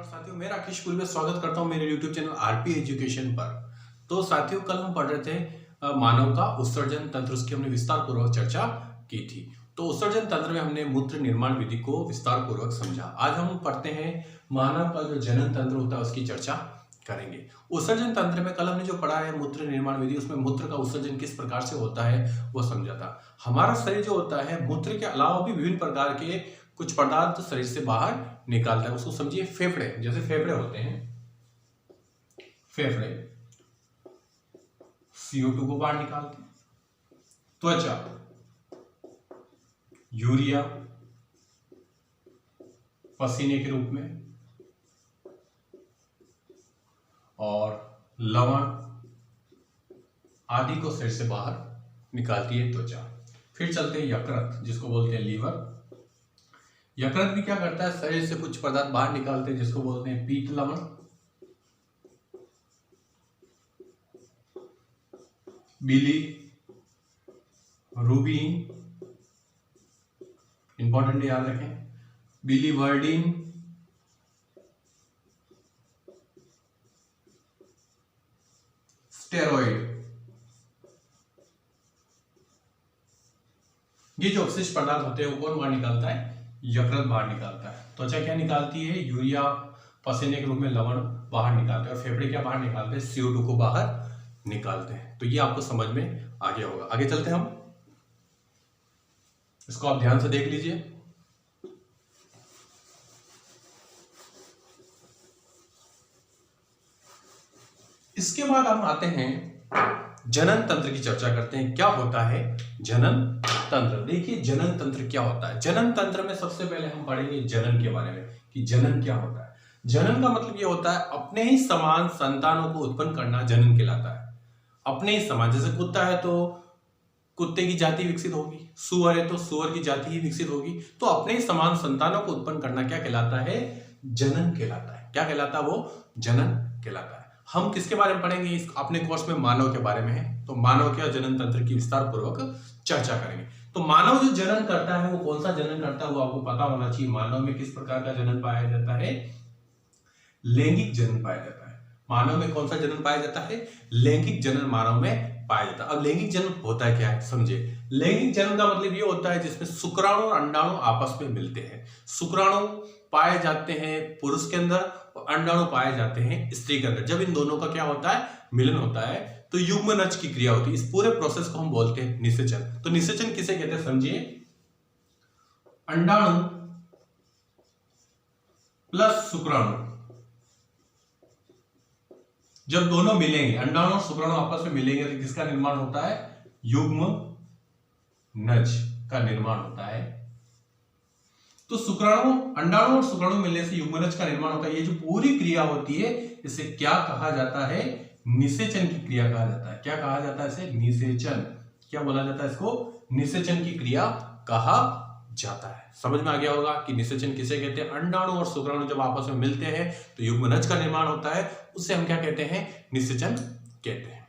नमस्कार साथियों, मैं राकेश स्कूल में स्वागत करता हूं मेरे YouTube चैनल आरपी एजुकेशन पर। तो साथियों, कल हम पढ़ रहे थे मानव का उत्सर्जन तंत्र, उसकी हमने विस्तार पूर्वक चर्चा की थी। तो उत्सर्जन तंत्र में हमने मूत्र निर्माण विधि को विस्तार पूर्वक समझा। आज हम पढ़ते हैं मानव का जो जनन तंत्र होता है उसकी चर्चा करेंगे। उत्सर्जन तंत्र में कल हमने जो पढ़ा है मूत्र निर्माण विधि, उसमें मूत्र का उत्सर्जन किस प्रकार से होता है वो समझा था। हमारा शरीर जो होता है मूत्र के अलावा भी विभिन्न प्रकार के कुछ पदार्थ शरीर से बाहर निकालता है। उसको समझिए फेफड़े, जैसे फेफड़े होते हैं, फेफड़े CO2 को बाहर निकालते हैं। त्वचा यूरिया पसीने के रूप में, और लवण आदि को शरीर से बाहर निकालती है त्वचा। फिर चलते हैं यकृत, जिसको बोलते हैं लीवर। यकृत भी क्या करता है, शरीर से कुछ पदार्थ बाहर निकालते हैं जिसको बोलते हैं पीत लवण। बिली रूबिन, इंपॉर्टेंट याद रखें, बिलीवर्डिन, स्टेरॉइड। ये जो अवशिष्ट पदार्थ होते हैं वो कौन बाहर निकालता है, यकृत बाहर निकालता है। त्वचा क्या निकालती है, यूरिया पसीने के रूप में लवण बाहर निकालते हैं, और फेफड़े क्या बाहर निकालते हैं, CO2 को बाहर निकालते हैं। तो ये आपको समझ में आ गया होगा। आगे चलते हैं हम, इसको आप ध्यान से देख लीजिए। इसके बाद हम आते हैं जनन तंत्र की चर्चा करते हैं। क्या होता है जनन तंत्र? देखिए जनन तंत्र क्या होता है। जनन तंत्र में सबसे पहले हम पढ़ेंगे जनन के बारे में कि जनन क्या होता है। जनन का मतलब ये होता है अपने ही समान संतानों को उत्पन्न करना, जनन कहलाता है। अपने ही समान, जैसे कुत्ता है तो कुत्ते की जाति विकसित होगी, सुअर है तो सुअर की जाति ही विकसित होगी। तो अपने ही समान संतानों को उत्पन्न करना क्या कहलाता है, जनन कहलाता है। क्या कहलाता है वो, जनन कहलाता है। हम किसके बारे में पढ़ेंगे, इस अपने कोर्स में मानव के बारे में है, तो मानव के जनन तंत्र की विस्तार पूर्वक चर्चा करेंगे। तो मानव जो जनन करता है वो कौन सा जनन करता है वो आपको पता होना चाहिए। मानव में किस प्रकार का जनन पाया जाता है, लैंगिक जनन पाया जाता है। मानव में कौन सा जनन पाया जाता है, लैंगिक जनन मानव में पाया जाता है। अब लैंगिक जनन होता है क्या है समझे। लैंगिक जनन का मतलब ये होता है जिसमें शुक्राणु और अंडाणु आपस में मिलते हैं। शुक्राणु पाए जाते हैं पुरुष के अंदर और अंडाणु पाए जाते हैं स्त्री के अंदर। जब इन दोनों का क्या होता है, मिलन होता है, तो युग्मनज की क्रिया होती है। इस पूरे प्रोसेस को हम बोलते हैं निषेचन। तो निषेचन किसे कहते हैं समझिए, अंडाणु प्लस शुक्राणु जब दोनों मिलेंगे, अंडाणु और शुक्राणु आपस में मिलेंगे, तो किसका निर्माण होता है, युग्मनज का निर्माण होता है। तो शुक्राणु, अंडाणु और शुक्राणु मिलने से युग्मनज का निर्माण होता है। ये जो पूरी क्रिया होती है इसे क्या कहा जाता है, निषेचन की क्रिया कहा जाता है। क्या कहा जाता है इसे, निषेचन। क्या बोला जाता है इसको, निषेचन की क्रिया कहा जाता है। समझ में आ गया होगा कि निषेचन किसे कहते हैं। अंडाणु और शुक्राणु जब आपस में मिलते हैं तो युग्मनज का निर्माण होता है, उसे हम क्या कहते हैं, निषेचन कहते हैं।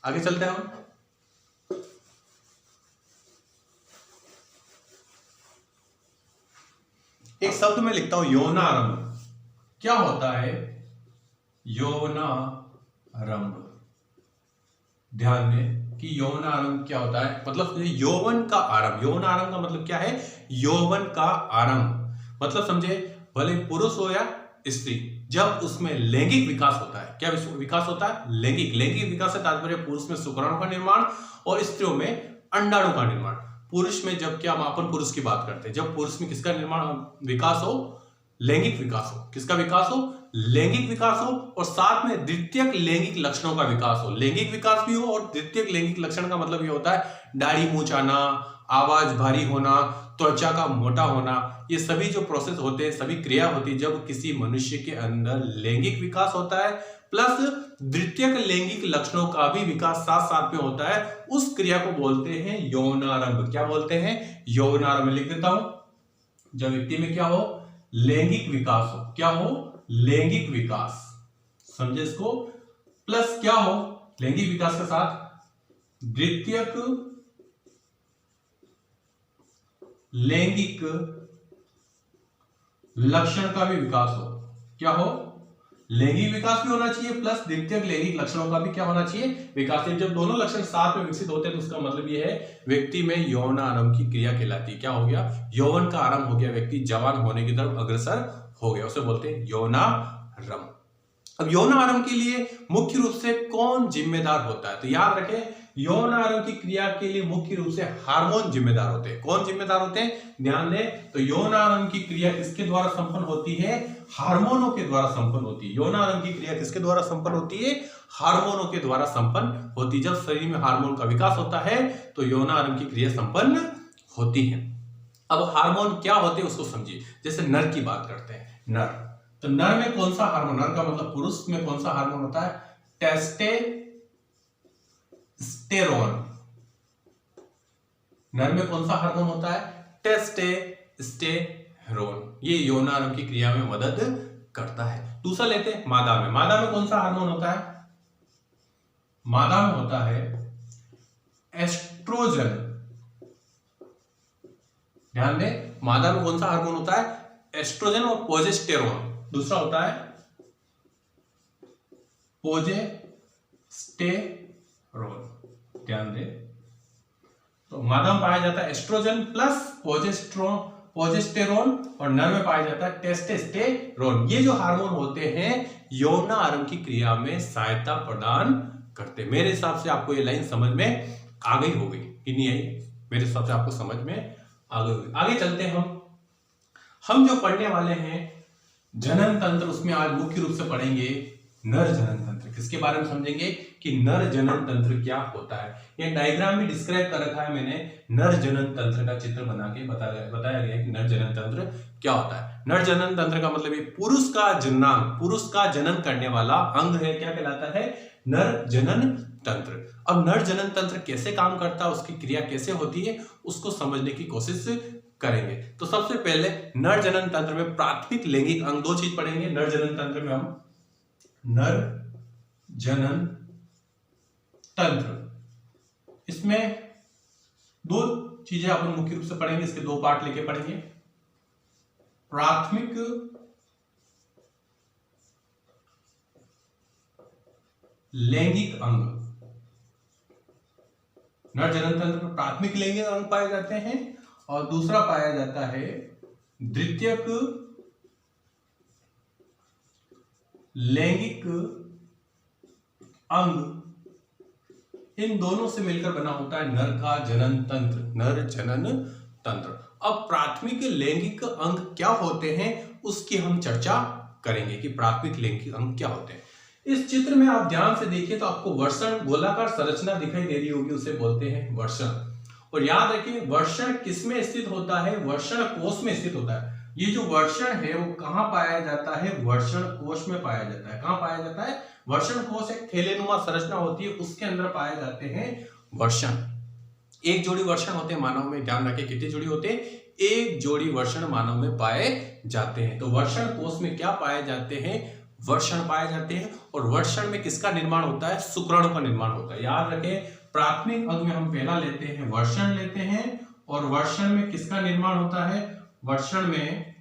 आगे चलते हैं हम। एक शब्द में लिखता हूं यौनारंभ। क्या होता है, यौनारंभ। ध्यान दें कि यौनारंभ क्या होता है, मतलब यौवन का आरंभ। यौनारंभ का मतलब क्या है, यौवन का आरंभ। मतलब समझे, भले पुरुष हो या स्त्री, जब उसमें लैंगिक विकास होता है। क्या विकास होता है, लैंगिक। लैंगिक विकास से तात्पर्य पुरुष में शुक्राणु का निर्माण और स्त्रियों में अंडाणु का निर्माण। पुरुष में जब, क्या हम अपन पुरुष की बात करते हैं, जब पुरुष में किसका निर्माण, विकास हो, लैंगिक विकास हो। किसका विकास हो, लैंगिक विकास हो, और साथ में द्वितीयक लैंगिक लक्षणों का विकास हो। लैंगिक विकास भी हो और द्वितीयक लैंगिक लक्षण का मतलब ये होता है दाढ़ी मूंछ आना, आवाज भारी होना, त्वचा का मोटा होना। ये सभी जो प्रोसेस होते हैं, सभी क्रिया होती है जब किसी मनुष्य के अंदर लैंगिक विकास होता है प्लस द्वितीयक लैंगिक लक्षणों का भी विकास साथ साथ में होता है। उस क्रिया को बोलते हैं यौनारंभ। क्या बोलते हैं, यौनारंभ। लिख देता हूं, जब व्यक्ति में क्या हो, लैंगिक विकास हो। क्या हो, लैंगिक विकास। समझे इसको, प्लस क्या हो, लैंगिक विकास के साथ द्वितीयक लैंगिक लक्षण का भी विकास हो। क्या हो, लैंगिक विकास भी होना चाहिए प्लस द्वितीयक लैंगिक लक्षणों का भी क्या होना चाहिए, विकास। जब दोनों लक्षण साथ में विकसित होते हैं तो उसका मतलब ये है व्यक्ति में यौन आरंभ की क्रिया कहलाती है। क्या हो गया, यौवन का आरंभ हो गया, व्यक्ति जवान होने की तरफ अग्रसर हो गया, उसे बोलते हैं यौनारंभ। अब यौन आरंभ के लिए मुख्य रूप से कौन जिम्मेदार होता है, तो याद रखें यौन आरंभ की क्रिया के लिए मुख्य रूप से हार्मोन जिम्मेदार होते हैं। कौन जिम्मेदार होते हैं, ध्यान दें, तो यौन आरंभ की क्रिया किसके द्वारा संपन्न होती है, हार्मोनों के द्वारा संपन्न होती है। यौन आरंभ की क्रिया किसके द्वारा संपन्न होती है, हार्मोनों के द्वारा संपन्न होती है। जब शरीर में हार्मोन का विकास होता है तो यौन आरंभ की क्रिया संपन्न होती है। अब हार्मोन क्या होते हैं उसको समझिए। जैसे नर की बात करते हैं, नर, तो नर में कौन सा हार्मोन, नर का मतलब पुरुष में कौन सा हार्मोन होता है, टेस्टोस्टेरोन। नर में कौन सा हार्मोन होता है, टेस्टोस्टेरोन। ये यौन आरंभ की क्रिया में मदद करता है। दूसरा लेते हैं मादा में। मादा में कौन सा हार्मोन होता है, मादा में होता है एस्ट्रोजन। ध्यान दें, मादा में कौन सा हार्मोन होता है, एस्ट्रोजन और प्रोजेस्टेरोन। दूसरा होता है प्रोजेस्टेरोन। ध्यान दें, तो मादा में पाया जाता है एस्ट्रोजन प्लस प्रोजेस्टेरोन और नर में पाया जाता है टेस्टोस्टेरोन। ये जो हार्मोन होते हैं यौन आरंभ की क्रिया में सहायता प्रदान करते हैं। मेरे हिसाब से आपको ये लाइन समझ में आ गई होगी कि नहीं आई, मेरे हिसाब से आपको समझ में आ गई होगी। आगे चलते हैं हम जो पढ़ने वाले हैं जनन तंत्र, उसमें आज मुख्य रूप से पढ़ेंगे नर जनन तंत्र। किसके बारे में समझेंगे कि नर जनन तंत्र क्या होता है। ये डायग्राम भी डिस्क्राइब कर रखा है मैंने, नर जनन तंत्र का चित्र बना के बताया गया है कि नर जनन तंत्र क्या होता है। नर जनन तंत्र का मतलब ये पुरुष का जननांग, पुरुष का जनन करने वाला अंग है, क्या कहलाता है, नर जनन तंत्र। अब नर जनन तंत्र कैसे काम करता है, उसकी क्रिया कैसे होती है, उसको समझने की कोशिश करेंगे। तो सबसे पहले नर जनन तंत्र में प्राथमिक लैंगिक अंग, दो चीज पढ़ेंगे नर जनन तंत्र में हम, नर जनन तंत्र, इसमें दो चीजें अपन मुख्य रूप से पढ़ेंगे, इसके दो पार्ट लेके पढ़ेंगे। प्राथमिक लैंगिक अंग, नर जनन तंत्र में प्राथमिक लैंगिक अंग पाए जाते हैं और दूसरा पाया जाता है द्वितीयक लैंगिक अंग। इन दोनों से मिलकर बना होता है नर का जनन तंत्र, नर जनन तंत्र। अब प्राथमिक लैंगिक अंग क्या होते हैं उसकी हम चर्चा करेंगे कि प्राथमिक लैंगिक अंग क्या होते हैं। इस चित्र में आप ध्यान से देखिए तो आपको वर्षण गोलाकार संरचना दिखाई दे रही होगी, उसे बोलते हैं वर्षण। और याद रखिए वर्षण किसमें स्थित होता है, वर्षण कोश में स्थित होता है। ये जो वर्षण है वो कहां पाया जाता है, वर्षण कोश में पाया जाता है। कहां पाया जाता है, वर्षण कोश एक थैलेनुमा संरचना होती है, उसके अंदर पाए जाते हैं वर्षण। एक जोड़ी वर्षण होते हैं मानव में, ध्यान रखें कितनी जोड़ी होते हैं, एक जोड़ी वर्षण मानव में पाए जाते हैं। तो वर्षण कोश में क्या पाए जाते हैं, वर्षण पाए जाते हैं। और वर्षण में किसका निर्माण होता है, शुक्राणु का निर्माण होता है। याद रखें प्राथमिक अंग में हम पहला लेते हैं वर्षण लेते हैं, और वर्षण में किसका निर्माण होता है, वर्षण में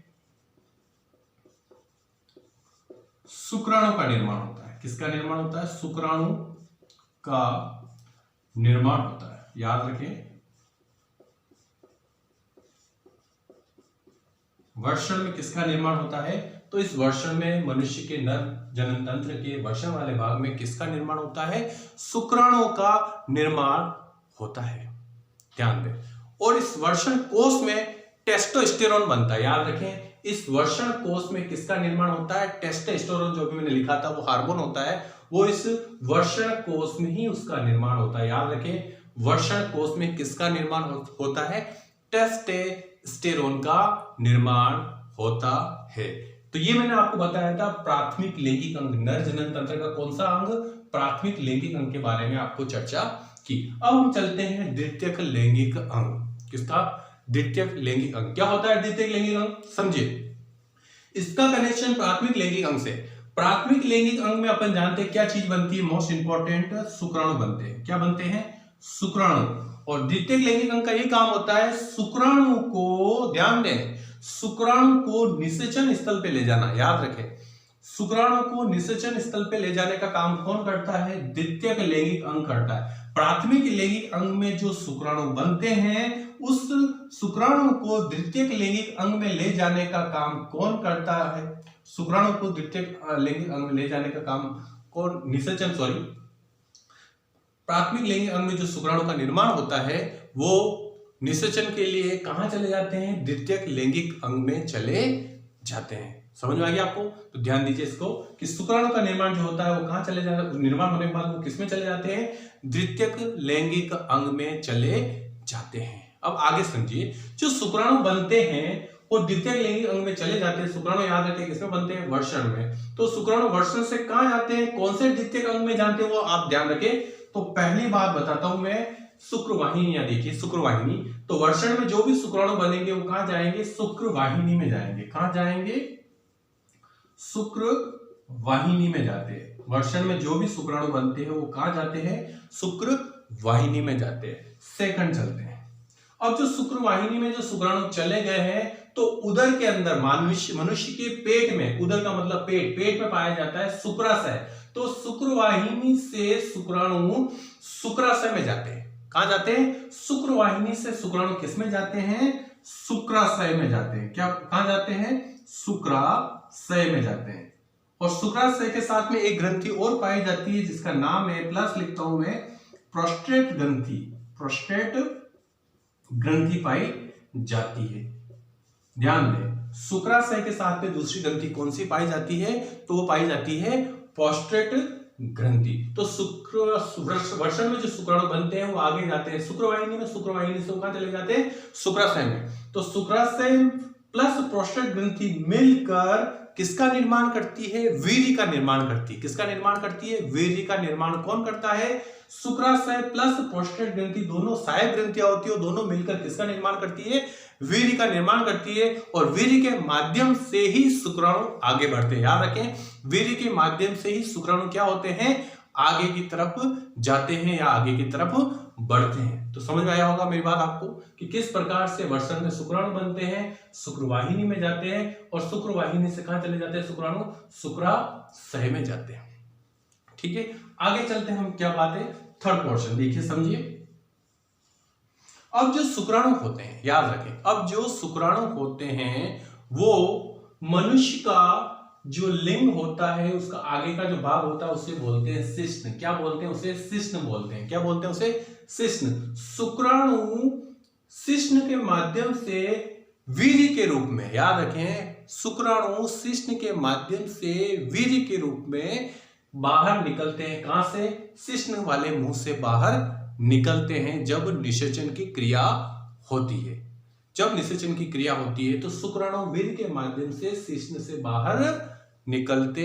शुक्राणु का निर्माण होता है। किसका निर्माण होता है, शुक्राणु का निर्माण होता है। याद रखें वर्षण में किसका निर्माण होता है, तो इस वर्षण में मनुष्य के नर जनन तंत्र के वर्षण वाले भाग में किसका निर्माण होता है, शुक्राणु का निर्माण होता है। ध्यान दें। और इस वर्षण कोश में टेस्टोस्टेरोन बनता है। याद रखें इस वर्षण कोश में किसका निर्माण होता है, टेस्टोस्टेरोन जो भी मैंने लिखा था वो हार्मोन होता है, वो इस वर्षण कोश में ही उसका निर्माण होता है। याद रखें वर्षण कोश में किसका निर्माण होता है, टेस्टोस्टेरोन का निर्माण होता है। तो ये मैंने आपको बताया था प्राथमिक लैंगिक अंग, नर जनन तंत्र का कौन सा अंग, प्राथमिक लैंगिक अंग के बारे में आपको चर्चा की। अब हम चलते हैं द्वितीयक लैंगिक अंग। किसका, द्वितीयक लैंगिक अंग। क्या होता है द्वितीयक लैंगिक अंग, समझिए। इसका कनेक्शन प्राथमिक लैंगिक अंग से, प्राथमिक लैंगिक अंग में अपन जानते हैं क्या चीज बनती है, मोस्ट इंपॉर्टेंट शुक्राणु बनते हैं। क्या बनते हैं, शुक्राणु। और द्वितीयक लैंगिक अंग का ये काम होता है शुक्राणु को, ध्यान दें, शुक्राणु को निषेचन स्थल पे ले जाना। याद रखें शुक्राणु को निषेचन स्थल पे ले जाने का काम कौन करता है? द्वितीयक लैंगिक अंग करता है। प्राथमिक लैंगिक अंग में जो शुक्राणु बनते हैं उस शुक्राणु को द्वितीयक लैंगिक अंग में ले जाने का काम कौन करता है? शुक्राणु को द्वितीयक लैंगिक अंग में ले जाने का काम कौन? निषेचन प्राथमिक लैंगिक अंग में जो शुक्राणु का निर्माण होता है वो निषेचन के लिए कहां चले जाते हैं? द्वितीयक लैंगिक अंग में चले जाते हैं। समझ में आ गया आपको? तो ध्यान दीजिए इसको कि शुक्राणु का निर्माण जो होता है वो कहां चले जाता है? निर्माण होने के बाद वो किसमें चले जाते हैं? द्वितीयक लैंगिक अंग में चले जाते हैं। अब आगे समझिए, जो शुक्राणु बनते हैं वो द्वितीयक लैंगिक अंग में चले जाते हैं। शुक्राणु याद रखिए किसमें बनते हैं? वर्षण में। तो शुक्राणु वर्षण से कहां जाते हैं? कौन से द्वितीयक अंग में जाते हैं वो आप ध्यान रखें। तो पहली बात बताता हूं मैं, शुक्रवाहिनी। या देखिए शुक्रवाहिनी, तो वर्षण में जो भी शुक्राणु बनेंगे वो कहां जाएंगे? शुक्रवाहिनी में जाएंगे। कहां जाएंगे? शुक्रवाहिनी में जाते हैं। वर्षण में जो भी शुक्राणु बनते हैं वो कहां जाते हैं? शुक्रवाहिनी में जाते हैं। सेकंड चलते हैं। अब जो शुक्रवाहिनी में जो शुक्राणु चले गए हैं तो उदर के अंदर मनुष्य के पेट में, उदर का मतलब पेट में पाया जाता है शुक्राशय। तो शुक्रवाहिनी से शुक्राणु शुक्राशय में जाते हैं। कहां जाते हैं? शुक्रवाहिनी से शुक्राणु किस में जाते हैं? शुक्राशय में जाते हैं। क्या कहां जाते हैं? शुक्राशय में जाते हैं। और शुक्राशय के साथ में एक ग्रंथि और पाई जाती है जिसका नाम है, प्लस लिखता हूं मैं, प्रोस्टेट ग्रंथि। प्रोस्टेट ग्रंथि पाई जाती है। ध्यान दें, शुक्राशय के साथ में दूसरी ग्रंथि कौन सी पाई जाती है? तो वो पाई जाती है प्रोस्टेट ग्रंथि। तो वर्षण में जो शुक्राणु बनते हैं वो आगे जाते हैं शुक्रवाहिनी में। शुक्रवाहिनी से वो कहां चले जाते हैं? शुक्राशय में। तो शुक्राशय प्लस प्रोस्टेट ग्रंथि मिलकर किसका निर्माण करती है? वीर्य का निर्माण करती है। किसका निर्माण करती है? वीर्य का निर्माण कौन करता है? शुक्राशय प्लस प्रोस्टेट ग्रंथि दोनों सहायक ग्रंथियां होती है, दोनों मिलकर किसका निर्माण करती है? वीर्य का निर्माण करती है। और वीर्य के माध्यम से ही शुक्राणु आगे बढ़ते हैं। याद रखें, वीर्य के माध्यम से ही शुक्राणु क्या होते हैं? आगे की तरफ जाते हैं या आगे की तरफ बढ़ते हैं। तो समझ में आया होगा मेरी बात आपको कि किस प्रकार से वर्षण में शुक्राणु बनते हैं, शुक्रवाहिनी में जाते हैं और शुक्रवाहिनी से कहां चले जाते हैं शुक्राणु? शुक्राशय में जाते हैं। ठीक है, आगे चलते हैं हम। क्या बात है? थर्ड पोर्शन देखिए, समझिए। अब जो शुक्राणु होते हैं, याद रखें, अब जो शुक्राणु होते हैं वो मनुष्य का जो लिंग होता है उसका आगे का जो भाग होता है उसे बोलते हैं शिश्न। क्या बोलते हैं? उसे शिश्न बोलते हैं। क्या बोलते हैं? उसे शिश्न। शुक्राणु शिश्न के माध्यम से वीर्य के रूप में, याद रखें, शुक्राणु शिश्न के माध्यम से वीर्य के रूप में बाहर निकलते हैं। कहां से? शिश्न वाले मुंह से बाहर निकलते हैं जब निषेचन की क्रिया होती है। जब निषेचन की क्रिया होती है तो शुक्राणु वीर्य के माध्यम से शिश्न से बाहर निकलते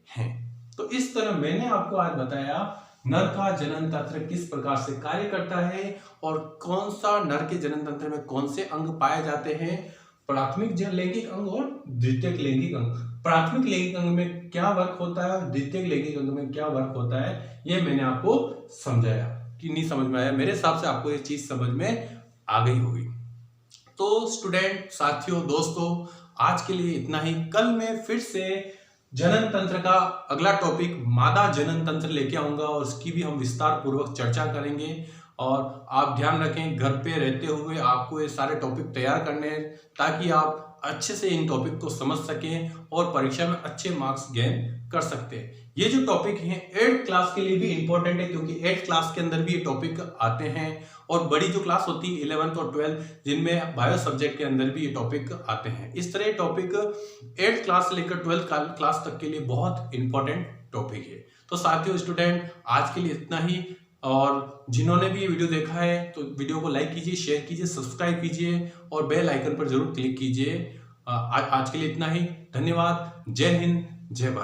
हैं। तो इस तरह मैंने आपको आज बताया नर का जनन तंत्र किस प्रकार से कार्य करता है और कौन सा नर के जनन तंत्र में कौन से अंग पाए जाते हैं, प्राथमिक लैंगिक अंग और द्वितीयक लैंगिक अंग। प्राथमिक लैंगिक अंग में क्या वर्क होता है और द्वितीयक लैंगिक अंग में क्या वर्क होता है, ये मैंने आपको समझाया। कि नहीं समझ में आया? मेरे हिसाब से आपको ये चीज समझ में आ गई होगी। तो स्टूडेंट साथियों, दोस्तों, आज के लिए इतना ही। कल मैं फिर से जनन तंत्र का अगला टॉपिक मादा जनन तंत्र लेके आऊंगा और उसकी भी हम विस्तार पूर्वक चर्चा करेंगे। और आप ध्यान रखें, घर पे रहते हुए आपको ये सारे टॉपिक तैयार करने हैं ताकि आप अच्छे से इन टॉपिक को समझ सकें और परीक्षा में अच्छे मार्क्स गेन कर सकते हैं। ये जो टॉपिक हैं 8th क्लास के लिए भी इंपॉर्टेंट है क्योंकि 8th क्लास के अंदर भी ये टॉपिक आते हैं और बड़ी जो क्लास होती है 11th और 12th जिनमें बायो सब्जेक्ट के अंदर भी ये टॉपिक आते हैं। इस तरह टॉपिक 8th क्लास से लेकर 12th क्लास तक के लिए बहुत इंपॉर्टेंट टॉपिक है। तो साथियों, स्टूडेंट, आज के लिए इतना ही। और जिन्होंने भी ये वीडियो देखा है तो वीडियो को लाइक कीजिए, शेयर कीजिए, सब्सक्राइब कीजिए और बेल आइकन पर जरूर क्लिक कीजिए। आज के लिए इतना ही। धन्यवाद। जय हिंद, जय भारत।